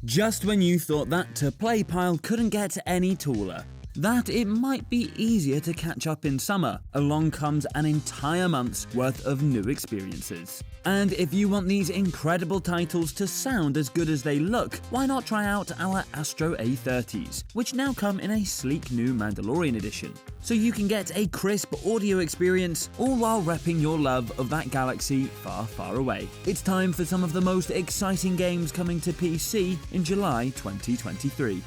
Just when you thought that to-play pile couldn't get any taller, that it might be easier to catch up in summer, along comes an entire month's worth of new experiences. And if you want these incredible titles to sound as good as they look, why not try out our Astro A30s, which now come in a sleek new Mandalorian Edition. So you can get a crisp audio experience, all while repping your love of that galaxy far, far away. It's time for some of the most exciting games coming to PC in July 2023.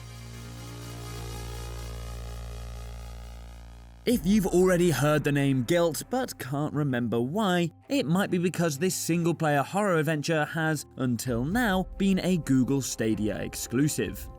If you've already heard the name Gylt but can't remember why, it might be because this single-player horror adventure has, until now, been a Google Stadia exclusive.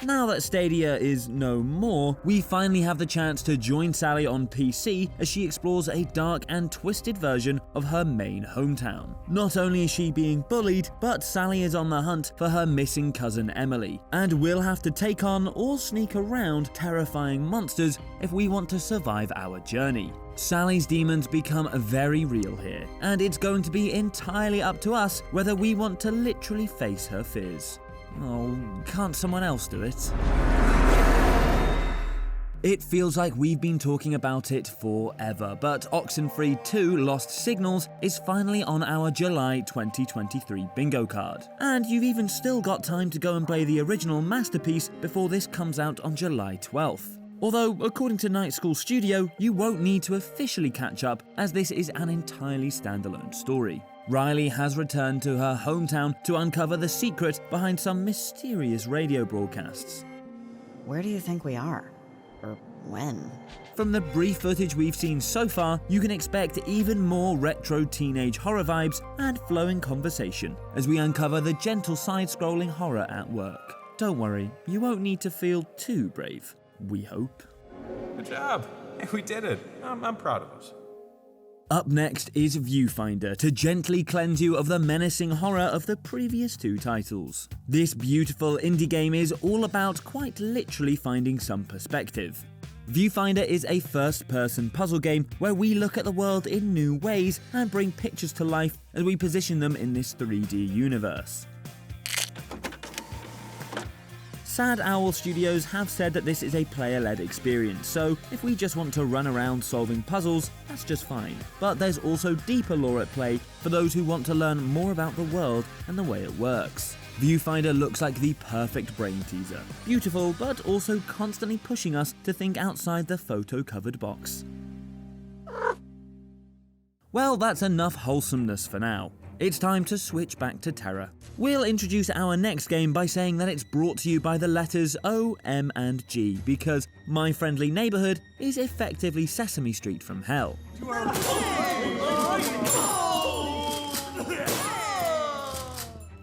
Now that Stadia is no more, we finally have the chance to join Sally on PC as she explores a dark and twisted version of her main hometown. Not only is she being bullied, but Sally is on the hunt for her missing cousin Emily, and will have to take on or sneak around terrifying monsters if we want to survive our journey. Sally's demons become very real here, and it's going to be entirely up to us whether we want to literally face her fears. Oh, can't someone else do it? It feels like we've been talking about it forever, but Oxenfree 2 Lost Signals is finally on our July 2023 bingo card. And you've even still got time to go and play the original masterpiece before this comes out on July 12th. Although, according to Night School Studio, you won't need to officially catch up, as this is an entirely standalone story. Riley has returned to her hometown to uncover the secret behind some mysterious radio broadcasts. Where do you think we are? Or when? From the brief footage we've seen so far, you can expect even more retro teenage horror vibes and flowing conversation as we uncover the gentle side-scrolling horror at work. Don't worry, you won't need to feel too brave, we hope. Good job! Hey, we did it! I'm proud of us. Up next is Viewfinder, to gently cleanse you of the menacing horror of the previous two titles. This beautiful indie game is all about quite literally finding some perspective. Viewfinder is a first-person puzzle game where we look at the world in new ways and bring pictures to life as we position them in this 3D universe. Sad Owl Studios have said that this is a player-led experience, so if we just want to run around solving puzzles, that's just fine. But there's also deeper lore at play for those who want to learn more about the world and the way it works. Viewfinder looks like the perfect brain teaser. Beautiful, but also constantly pushing us to think outside the photo-covered box. Well, that's enough wholesomeness for now. It's time to switch back to terror. We'll introduce our next game by saying that it's brought to you by the letters O, M and G, because My Friendly Neighbourhood is effectively Sesame Street from hell.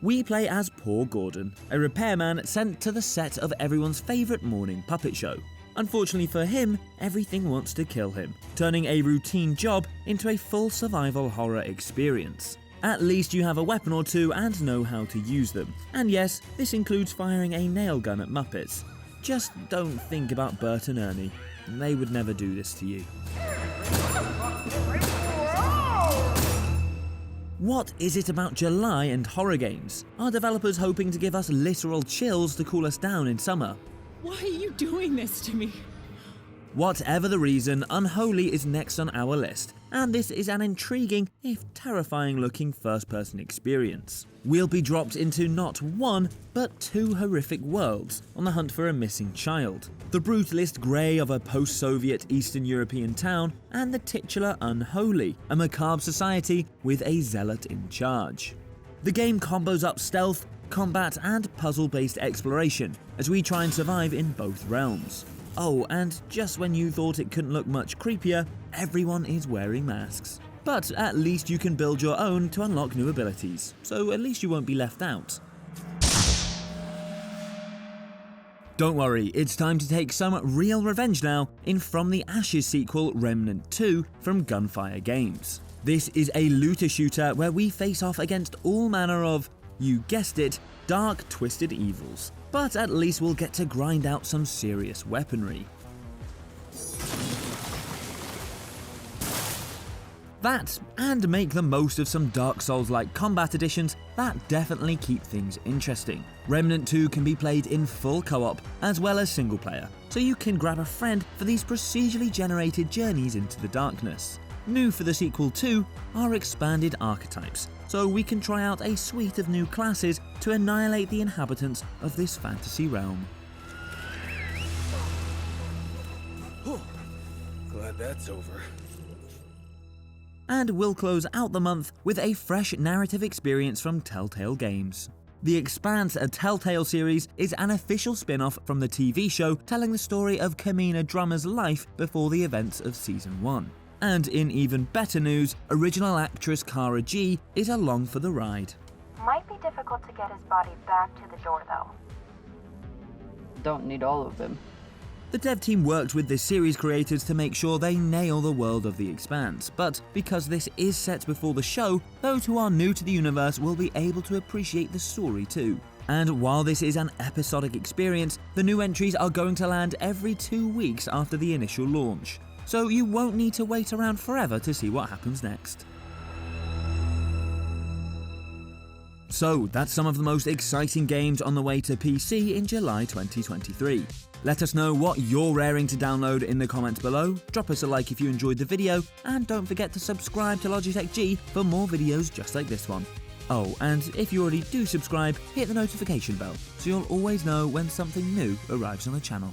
We play as Poor Gordon, a repairman sent to the set of everyone's favourite morning puppet show. Unfortunately for him, everything wants to kill him, turning a routine job into a full survival horror experience. At least you have a weapon or two and know how to use them. And yes, this includes firing a nail gun at Muppets. Just don't think about Bert and Ernie. They would never do this to you. What is it about July and horror games? Are developers hoping to give us literal chills to cool us down in summer? Why are you doing this to me? Whatever the reason, Unholy is next on our list, and this is an intriguing, if terrifying looking first-person experience. We'll be dropped into not one, but two horrific worlds on the hunt for a missing child. The brutalist grey of a post-Soviet Eastern European town, and the titular Unholy, a macabre society with a zealot in charge. The game combos up stealth, combat and puzzle-based exploration as we try and survive in both realms. Oh, and just when you thought it couldn't look much creepier, everyone is wearing masks. But at least you can build your own to unlock new abilities, so at least you won't be left out. Don't worry, it's time to take some real revenge now in From the Ashes sequel Remnant 2 from Gunfire Games. This is a looter shooter where we face off against all manner of, you guessed it, dark, twisted evils. But at least we'll get to grind out some serious weaponry. That, and make the most of some Dark Souls-like combat additions that definitely keep things interesting. Remnant II can be played in full co-op as well as single player, so you can grab a friend for these procedurally generated journeys into the darkness. New for the sequel too are expanded archetypes, so we can try out a suite of new classes to annihilate the inhabitants of this fantasy realm. Glad that's over. And we'll close out the month with a fresh narrative experience from Telltale Games. The Expanse, a Telltale series, is an official spin-off from the TV show telling the story of Kamina Drummer's life before the events of Season 1. And in even better news, original actress Cara G is along for the ride. Might be difficult to get his body back to the door, though. Don't need all of him. The dev team worked with the series creators to make sure they nail the world of The Expanse, but because this is set before the show, those who are new to the universe will be able to appreciate the story too. And while this is an episodic experience, the new entries are going to land every 2 weeks after the initial launch, so you won't need to wait around forever to see what happens next. So that's some of the most exciting games on the way to PC in July 2023. Let us know what you're raring to download in the comments below, drop us a like if you enjoyed the video, and don't forget to subscribe to Logitech G for more videos just like this one. Oh, and if you already do subscribe, hit the notification bell so you'll always know when something new arrives on the channel.